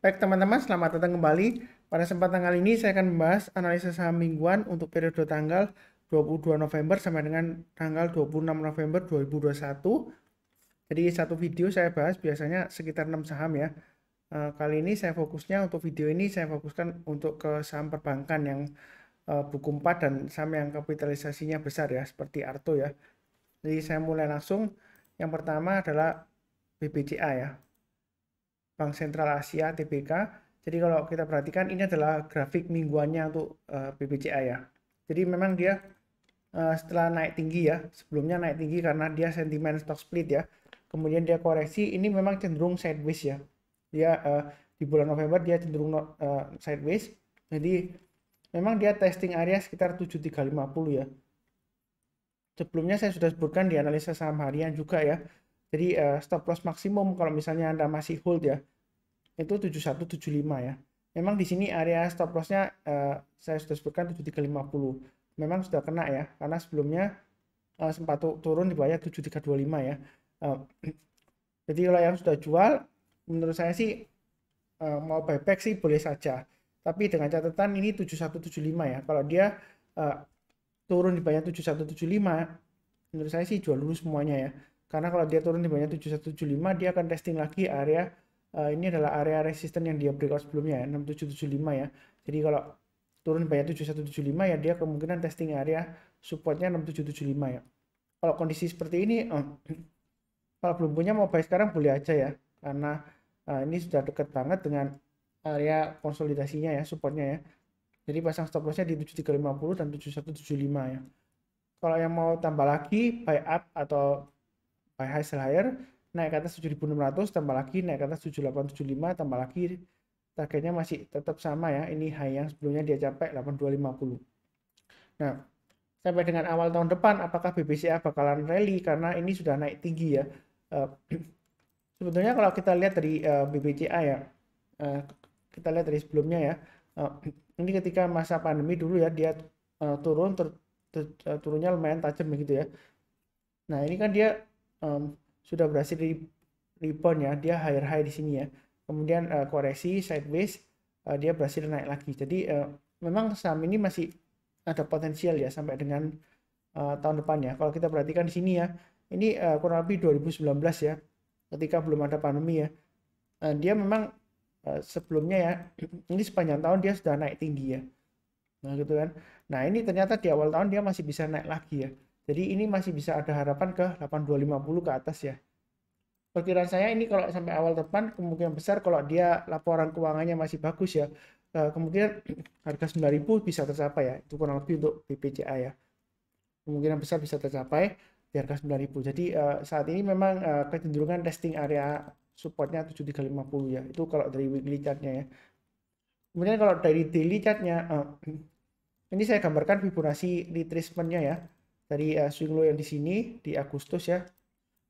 Baik teman-teman, selamat datang kembali. Pada kesempatan kali ini saya akan membahas analisa saham mingguan untuk periode tanggal 22 November sampai dengan tanggal 26 November 2021. Jadi satu video saya bahas biasanya sekitar 6 saham ya. Kali ini saya fokusnya untuk video ini saya fokuskan untuk ke saham perbankan yang buku 4 dan saham yang kapitalisasinya besar ya, seperti Arto ya. Jadi saya mulai langsung. Yang pertama adalah BBCA ya. Bank Sentral Asia (TBK). Jadi kalau kita perhatikan ini adalah grafik mingguannya untuk BBCA ya. Jadi memang dia setelah naik tinggi ya, sebelumnya naik tinggi karena dia sentimen stock split ya. Kemudian dia koreksi, ini memang cenderung sideways ya. Dia di bulan November dia cenderung sideways. Jadi memang dia testing area sekitar 7350 ya. Sebelumnya saya sudah sebutkan di analisa saham harian juga ya. Jadi stop loss maksimum kalau misalnya Anda masih hold ya, itu 7175 ya. Memang di sini area stop lossnya saya sudah sebutkan 7350. Memang sudah kena ya, karena sebelumnya sempat turun di bawah 7325 ya. Jadi kalau yang sudah jual, menurut saya sih mau buyback sih boleh saja. Tapi dengan catatan ini 7175 ya. Kalau dia turun di bawah 7175, menurut saya sih jual dulu semuanya ya. Karena kalau dia turun di bawah 7175, dia akan testing lagi area ini adalah area resisten yang dia breakout sebelumnya ya, 6775 ya. Jadi kalau turun di bawah 7175 ya dia kemungkinan testing area supportnya 6775 ya. Kalau kondisi seperti ini, kalau belum punya mau buy sekarang boleh aja ya, karena ini sudah dekat banget dengan area konsolidasinya ya, supportnya ya. Jadi pasang stop lossnya di 7350 dan 7175 ya. Kalau yang mau tambah lagi buy up atau buy high sell higher, naik ke atas 7600, tambah lagi naik ke atas 7875, tambah lagi targetnya masih tetap sama ya, ini high yang sebelumnya dia capai 8250. Nah, sampai dengan awal tahun depan apakah BBCA bakalan rally karena ini sudah naik tinggi ya. Sebetulnya kalau kita lihat dari BBCA ya, kita lihat dari sebelumnya ya, ini ketika masa pandemi dulu ya, dia turun turunnya lumayan tajam begitu ya. Nah ini kan dia sudah berhasil rebound ya, dia higher high di sini ya. Kemudian koreksi sideways, dia berhasil naik lagi. Jadi memang saham ini masih ada potensial ya sampai dengan tahun depan ya. Kalau kita perhatikan di sini ya, ini kurang lebih 2019 ya, ketika belum ada pandemi ya. Dia memang sebelumnya ya, ini sepanjang tahun dia sudah naik tinggi ya. Nah gitu kan. Nah ini ternyata di awal tahun dia masih bisa naik lagi ya. Jadi ini masih bisa ada harapan ke 8250 ke atas ya. Perkiraan saya ini kalau sampai awal depan kemungkinan besar kalau dia laporan keuangannya masih bagus ya. Kemudian harga 9.000 bisa tercapai ya. Itu kurang lebih untuk BPCA ya. Kemungkinan besar bisa tercapai di harga 9.000. Jadi saat ini memang kecenderungan testing area supportnya 7350 ya. Itu kalau dari weekly chartnya ya. Kemudian kalau dari daily chartnya, ini saya gambarkan Fibonacci retracement-nya ya. Dari swing low yang di sini di Agustus ya,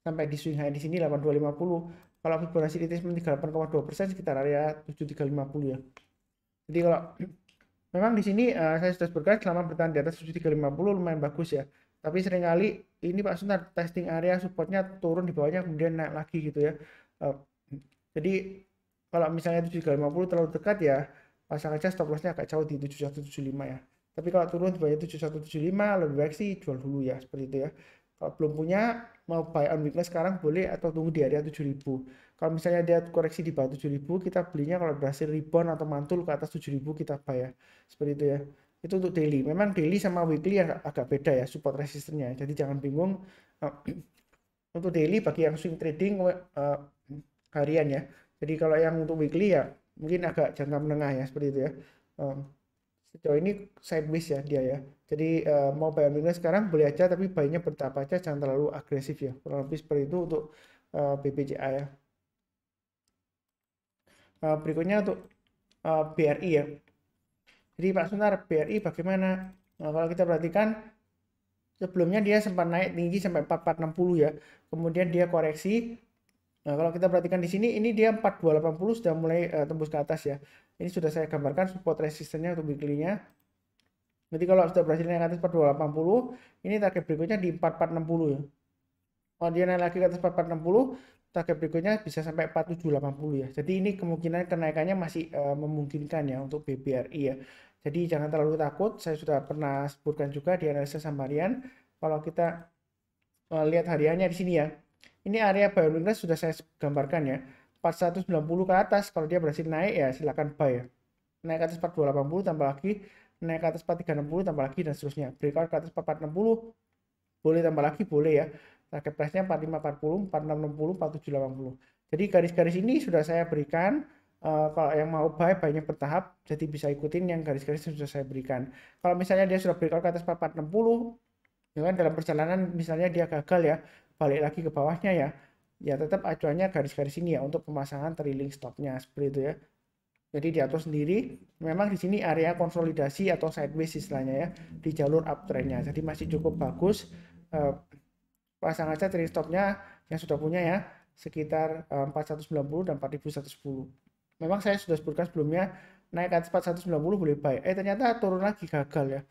sampai di swing high di sini 8250. Kalau Fibonacci retracement 38,2% sekitar area 7350 ya. Jadi kalau memang di sini saya sudah sebutkan selama bertahan di atas 7350 lumayan bagus ya. Tapi seringkali ini Pak Sunar testing area supportnya turun di bawahnya kemudian naik lagi gitu ya. Jadi kalau misalnya 7350 terlalu dekat ya pasang aja stop lossnya agak jauh di 7175 ya. Tapi kalau turun di bawah 7175 lebih baik sih jual dulu ya, seperti itu ya. Kalau belum punya mau buy on weakness sekarang boleh atau tunggu di area 7000. Kalau misalnya dia koreksi di bawah 7000 kita belinya kalau berhasil rebound atau mantul ke atas 7000 kita buy ya. Seperti itu ya. Itu untuk daily. Memang daily sama weekly agak beda ya support resistennya. Jadi jangan bingung. Untuk daily bagi yang swing trading harian ya. Jadi kalau yang untuk weekly ya mungkin agak jangka menengah ya, seperti itu ya. Sejauh ini sideways ya dia ya. Jadi mau buy on sekarang boleh aja tapi buy-nya bertahap aja, jangan terlalu agresif ya. Kurang lebih seperti itu untuk BBCA ya. Berikutnya untuk BRI ya. Jadi Pak Sunar, BRI bagaimana? Nah, kalau kita perhatikan sebelumnya dia sempat naik tinggi sampai 4460 ya. Kemudian dia koreksi. Nah, kalau kita perhatikan di sini, ini dia 4280 sudah mulai tembus ke atas ya. Ini sudah saya gambarkan support resistennya untuk weekly-nya. Jadi kalau sudah berhasil naik ke atas 4280, ini target berikutnya di 4460 ya. Kalau dia naik lagi ke atas 4460, target berikutnya bisa sampai 4780 ya. Jadi ini kemungkinan kenaikannya masih memungkinkan ya untuk BBRI ya. Jadi jangan terlalu takut, saya sudah pernah sebutkan juga di analisa harian. Kalau kita lihat hariannya di sini ya. Ini area buy on weakness sudah saya gambarkan ya. 4190 ke atas kalau dia berhasil naik ya silakan buy ya. Naik ke atas 4280 tambah lagi, naik ke atas 4360 tambah lagi dan seterusnya. Breakout ke atas 4460 boleh tambah lagi boleh ya. Target price-nya 4540, 4660, 4780. Jadi garis-garis ini sudah saya berikan. Kalau yang mau buy-nya bertahap, jadi bisa ikutin yang garis-garis yang sudah saya berikan. Kalau misalnya dia sudah breakout ke atas 4460, ya kan dalam perjalanan misalnya dia gagal ya, balik lagi ke bawahnya ya, ya tetap acuannya garis-garis ini ya untuk pemasangan trailing stopnya seperti itu ya. Jadi diatur sendiri. Memang di sini area konsolidasi atau sideways istilahnya ya di jalur uptrendnya. Jadi masih cukup bagus. Pasang aja trailing stopnya yang sudah punya ya sekitar 4190 dan 4110. Memang saya sudah sebutkan sebelumnya naik ke atas 4190 boleh buy. Ternyata turun lagi gagal ya.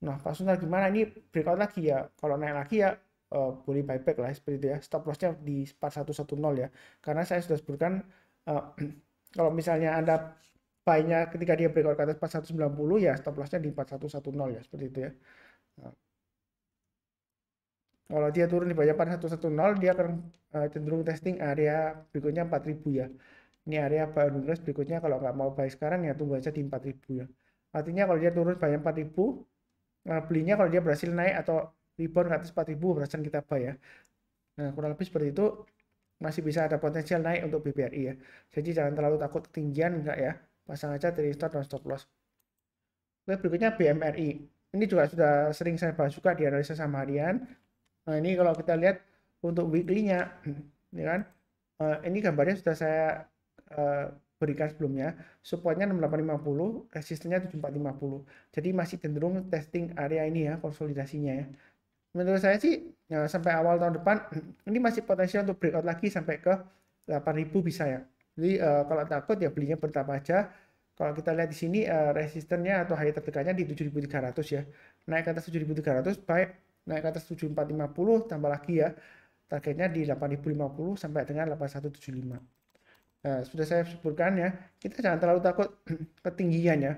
Nah, Pak Suntar gimana ini breakout lagi ya? Kalau naik lagi ya boleh buyback lah seperti itu ya. Stop lossnya di 4110 ya. Karena saya sudah sebutkan uh, kalau misalnya Anda buy-nya ketika dia breakout ke atas 4190 ya stop lossnya di 4110 ya seperti itu ya. Nah, kalau dia turun di bawah 4110 dia akan cenderung testing area berikutnya 4000 ya. Ini area buy on weakness berikutnya kalau nggak mau buy sekarang ya tunggu aja di 4000 ya. Artinya kalau dia turun banyak 4000 belinya kalau dia berhasil naik atau rebound ke atas 4000 berhasil kita buy ya. Nah, kurang lebih seperti itu masih bisa ada potensial naik untuk BBRI ya. Jadi jangan terlalu takut ketinggian enggak ya. Pasang aja trailing stop dan stop loss. Oke, berikutnya BMRI. Ini juga sudah sering saya bahas juga di analisa saham harian. Nah, ini kalau kita lihat untuk weekly-nya ya kan. Ini gambarnya sudah saya berikan sebelumnya. Supportnya 6850, resistennya 7450. Jadi masih cenderung testing area ini ya, konsolidasinya ya. Menurut saya sih ya, sampai awal tahun depan ini masih potensial untuk breakout lagi sampai ke 8000 bisa ya. Jadi kalau takut ya belinya bertahap aja. Kalau kita lihat di sini resistennya atau high terdekatnya di 7300 ya. Naik ke atas 7300 baik, naik ke atas 7450 tambah lagi ya. Targetnya di 8050 sampai dengan 8175. Nah, sudah saya sebutkan ya, kita jangan terlalu takut ketinggian ya.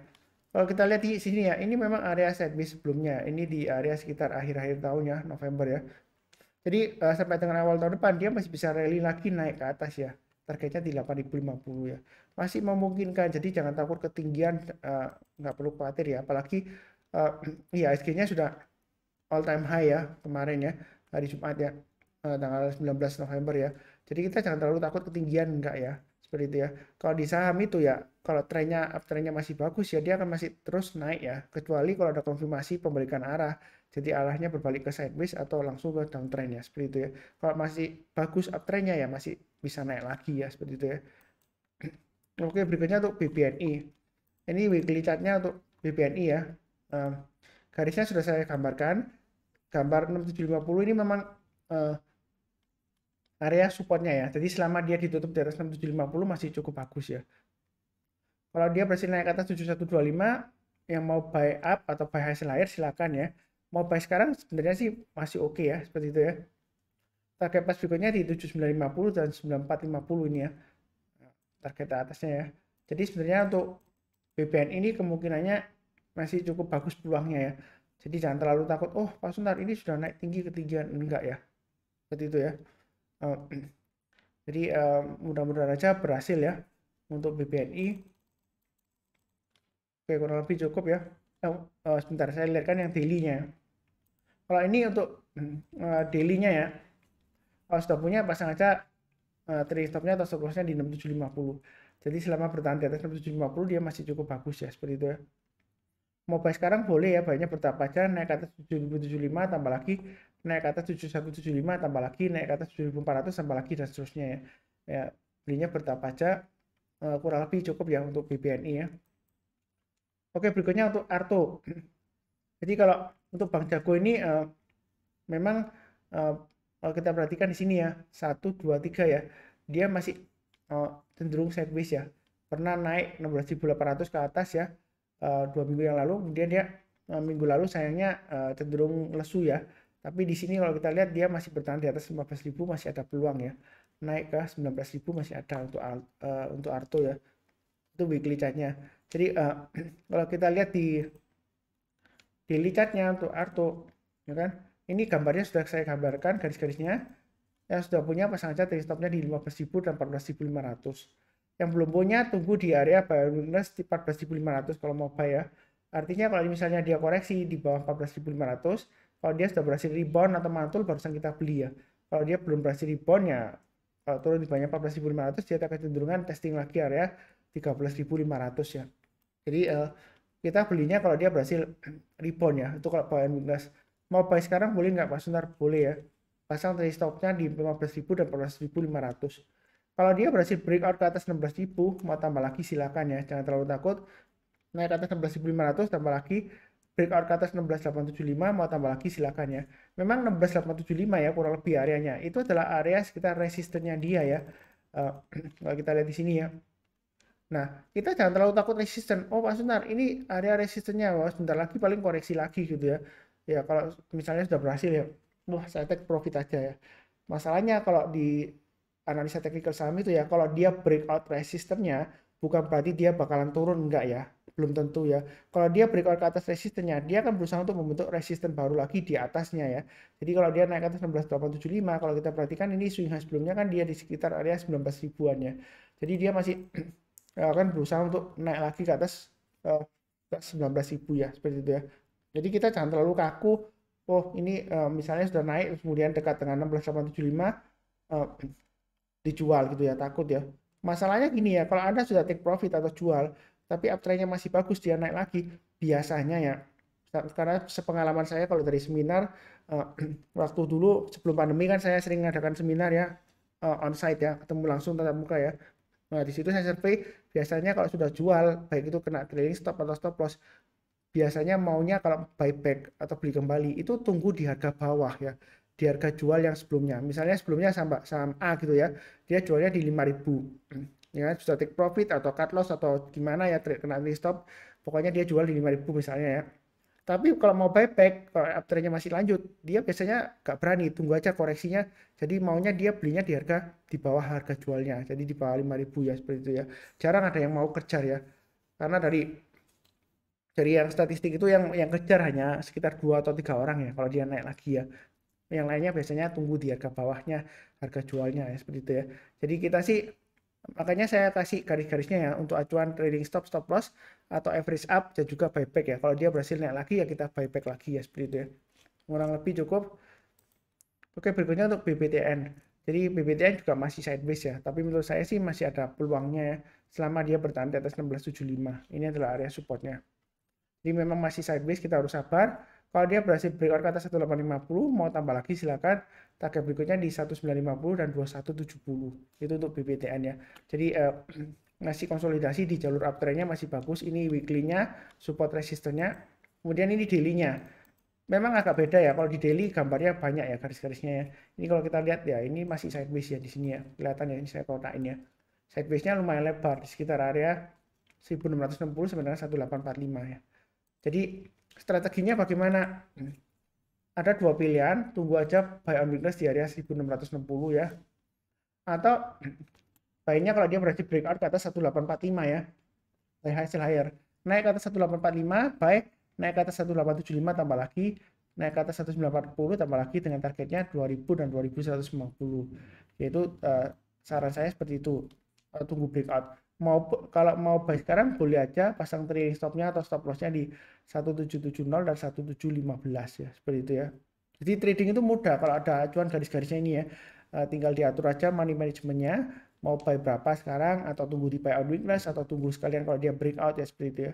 Kalau kita lihat di sini ya, ini memang area sideways sebelumnya. Ini di area sekitar akhir-akhir tahun ya, November ya. Jadi sampai dengan awal tahun depan dia masih bisa rally lagi naik ke atas ya. Targetnya di 8050 ya. Masih memungkinkan. Jadi jangan takut ketinggian, nggak perlu khawatir ya. Apalagi IHSG-nya sudah all time high ya kemarin ya, hari Jumat ya, tanggal 19 November ya. Jadi kita jangan terlalu takut ketinggian enggak ya. Seperti itu ya. Kalau di saham itu ya, kalau trennya uptrendnya masih bagus ya dia akan masih terus naik ya. Kecuali kalau ada konfirmasi pembalikan arah. Jadi arahnya berbalik ke sideways atau langsung ke downtrend ya. Seperti itu ya. Kalau masih bagus uptrendnya ya masih bisa naik lagi ya. Seperti itu ya. Oke, berikutnya untuk BBNI. Ini weekly chartnya untuk BBNI ya. Garisnya sudah saya gambarkan. Gambar 6750 ini memang area supportnya ya. Jadi selama dia ditutup di atas 6750 masih cukup bagus ya. Kalau dia berhasil naik ke atas 7125 yang mau buy up atau buy hasil akhir silakan ya. Mau buy sekarang sebenarnya sih masih oke ya, seperti itu ya. Target pas berikutnya di 7950 dan 9450 ini ya. Target atasnya ya. Jadi sebenarnya untuk BBN ini kemungkinannya masih cukup bagus peluangnya ya. Jadi jangan terlalu takut, oh Pak Suntar ini sudah naik tinggi ketinggian. Enggak ya. Seperti itu ya. Jadi mudah-mudahan aja berhasil ya untuk BBNI. Oke, kurang lebih cukup ya. Sebentar, saya lihatkan yang daily-nya. Kalau ini untuk daily-nya ya, kalau sudah punya pasang aja trailing stop-nya atau stop loss-nya di 6750. Jadi selama bertahan di atas 6750 dia masih cukup bagus ya, seperti itu ya. Mau buy sekarang boleh ya, banyak bertahap aja, naik ke atas 7075 tambah lagi, naik ke atas 7175 tambah lagi, naik ke atas 7400 tambah lagi dan seterusnya ya. Ya, belinya bertahap aja, kurang lebih cukup ya untuk BBNI ya. Oke, berikutnya untuk Arto. Jadi kalau untuk Bank Jago ini memang kalau kita perhatikan di sini ya, 1, 2, 3 ya, dia masih cenderung sideways ya. Pernah naik 16.800 ke atas ya, 2 minggu yang lalu, kemudian dia minggu lalu sayangnya cenderung lesu ya. Tapi di sini kalau kita lihat dia masih bertahan di atas 15.000, masih ada peluang ya. naik ke 19.000 masih ada untuk Arto ya. Itu weekly chartnya. Jadi kalau kita lihat di daily chartnya untuk Arto, ya kan? Ini gambarnya sudah saya gambarkan garis-garisnya. Yang sudah punya pasang aja trade stopnya di 15.000 dan 14.500. Yang belum punya tunggu di area buy weakness di 14.500 kalau mau buy ya. Artinya kalau misalnya dia koreksi di bawah 14.500, kalau dia sudah berhasil rebound atau mantul barusan kita beli ya. Kalau dia belum berhasil rebound ya, kalau turun di bawahnya 14.500 dia akan kecenderungan testing lagi area 13.500 ya. Jadi kita belinya kalau dia berhasil rebound ya. Itu kalau buy weakness. Mau buy sekarang boleh nggak Pak Sunar? Boleh ya. Pasang trade stopnya di 15.000 dan 14.500. Kalau dia berhasil breakout ke atas 16.000, mau tambah lagi silakan ya, jangan terlalu takut. Naik ke atas 16.500 tambah lagi, breakout ke atas 16.875 mau tambah lagi silakan ya. Memang 16.875 ya kurang lebih areanya. Itu adalah area sekitar resistennya dia ya. Kalau kita lihat di sini ya. Nah, kita jangan terlalu takut resisten. Oh, Pak Sunar, ini area resistennya. Wah, sebentar lagi paling koreksi lagi gitu ya. Ya, kalau misalnya sudah berhasil ya, wah, saya take profit aja ya. Masalahnya kalau di analisa technical saham itu ya, kalau dia breakout resistennya, bukan berarti dia bakalan turun, enggak ya. Belum tentu ya. Kalau dia breakout ke atas resistennya, dia akan berusaha untuk membentuk resisten baru lagi di atasnya ya. Jadi kalau dia naik ke atas 16.875, kalau kita perhatikan ini swing high sebelumnya kan dia di sekitar area 19 ribuan ya. Jadi dia masih akan berusaha untuk naik lagi ke atas 19.000 ya, seperti itu ya. Jadi kita jangan terlalu kaku. Oh, ini misalnya sudah naik kemudian dekat dengan 16.875 dijual gitu ya, takut ya. Masalahnya gini ya, kalau Anda sudah take profit atau jual tapi uptrendnya masih bagus, dia naik lagi, biasanya ya, karena sepengalaman saya kalau dari seminar waktu dulu sebelum pandemi kan saya sering mengadakan seminar ya, onsite ya, ketemu langsung tatap muka ya. Nah, di situ saya survei, biasanya kalau sudah jual, baik itu kena trailing stop atau stop loss, biasanya maunya kalau buyback atau beli kembali itu tunggu di harga bawah ya, di harga jual yang sebelumnya. Misalnya sebelumnya saham A gitu ya, dia jualnya di 5.000 ya, sudah take profit atau cut loss atau gimana ya, kena trailing stop, pokoknya dia jual di 5.000 misalnya ya. Tapi kalau mau buyback, kalau uptrendnya masih lanjut, dia biasanya nggak berani, tunggu aja koreksinya. Jadi maunya dia belinya di harga di bawah harga jualnya, jadi di bawah 5.000 ya, seperti itu ya. Jarang ada yang mau kejar ya, karena dari yang statistik itu yang kejar hanya sekitar 2 atau 3 orang ya, kalau dia naik lagi ya. Yang lainnya biasanya tunggu di harga bawahnya, harga jualnya ya, seperti itu ya. Jadi kita sih, makanya saya kasih garis-garisnya ya untuk acuan trading stop, stop loss atau average up dan juga buyback ya. Kalau dia berhasil naik lagi ya kita buyback lagi ya, seperti itu ya. Kurang lebih cukup. Oke, berikutnya untuk BBTN. Jadi BBTN juga masih sideways ya, tapi menurut saya sih masih ada peluangnya ya selama dia bertahan di atas 1675. Ini adalah area supportnya. Jadi memang masih sideways, kita harus sabar. Kalau dia berhasil breakout ke atas 1850, mau tambah lagi silakan. Target berikutnya di 1950 dan 2170. Itu untuk BBTN ya. Jadi ngasih konsolidasi di jalur uptrendnya masih bagus. Ini weekly-nya, support resistennya. Kemudian ini daily-nya. Memang agak beda ya. Kalau di daily gambarnya banyak ya garis-garisnya ya. Ini kalau kita lihat ya, ini masih sideways ya di sini ya. Kelihatan ya, ini saya kotakin ya. Sideways-nya lumayan lebar di sekitar area 1660 sampai dengan 1845 ya. Jadi strateginya bagaimana? Ada dua pilihan, tunggu aja buy on weakness di area 1660 ya. Atau buy-nya kalau dia berhasil breakout ke atas 1845 ya. Buy hasil higher. Naik ke atas 1845, buy. Naik ke atas 1875 tambah lagi. Naik ke atas 1940 tambah lagi dengan targetnya 2000 dan 2150. Yaitu saran saya seperti itu. Tunggu breakout. Kalau mau buy sekarang boleh aja pasang trailing stopnya atau stop lossnya di 1770 dan 1715 ya, seperti itu ya. Jadi trading itu mudah kalau ada acuan garis-garisnya ini ya. Tinggal diatur aja money managementnya, mau buy berapa sekarang atau tunggu di buy on weakness atau tunggu sekalian kalau dia breakout ya, seperti itu ya.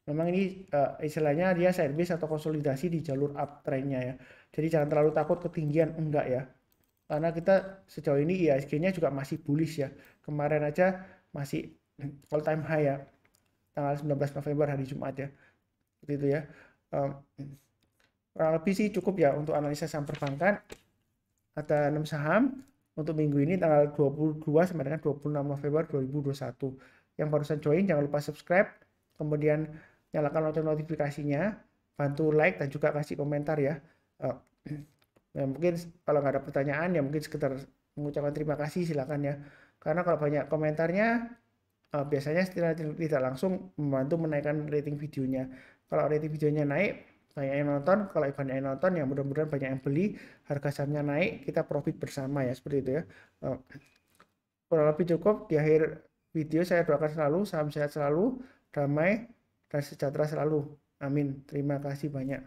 Memang ini istilahnya dia sideways atau konsolidasi di jalur uptrendnya ya. Jadi jangan terlalu takut ketinggian, enggak ya. Karena kita sejauh ini IHSG-nya juga masih bullish ya. Kemarin aja masih all time high ya, tanggal 19 November hari Jumat ya, seperti itu ya. Kurang lebih sih cukup ya untuk analisa saham perbankan. Ada 6 saham untuk minggu ini tanggal 22 sampai dengan 26 November 2021. Yang barusan join jangan lupa subscribe, kemudian nyalakan lonceng notifikasinya, bantu like dan juga kasih komentar ya. Ya mungkin kalau nggak ada pertanyaan ya mungkin sekitar mengucapkan terima kasih silakan ya. Karena kalau banyak komentarnya biasanya tidak langsung membantu menaikkan rating videonya. Kalau rating videonya naik, banyak yang nonton. Kalau banyak yang nonton, ya mudah-mudahan banyak yang beli, harga sahamnya naik, kita profit bersama ya, seperti itu ya. Kurang lebih cukup. Di akhir video saya doakan selalu salam sehat selalu, damai dan sejahtera selalu. Amin. Terima kasih banyak.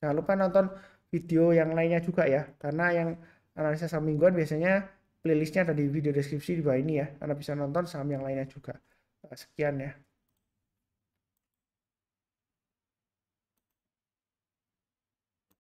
Jangan lupa nonton video yang lainnya juga ya, karena yang analisa saham mingguan biasanya playlistnya ada di video deskripsi di bawah ini ya, karena bisa nonton saham yang lainnya juga. Sekian ya.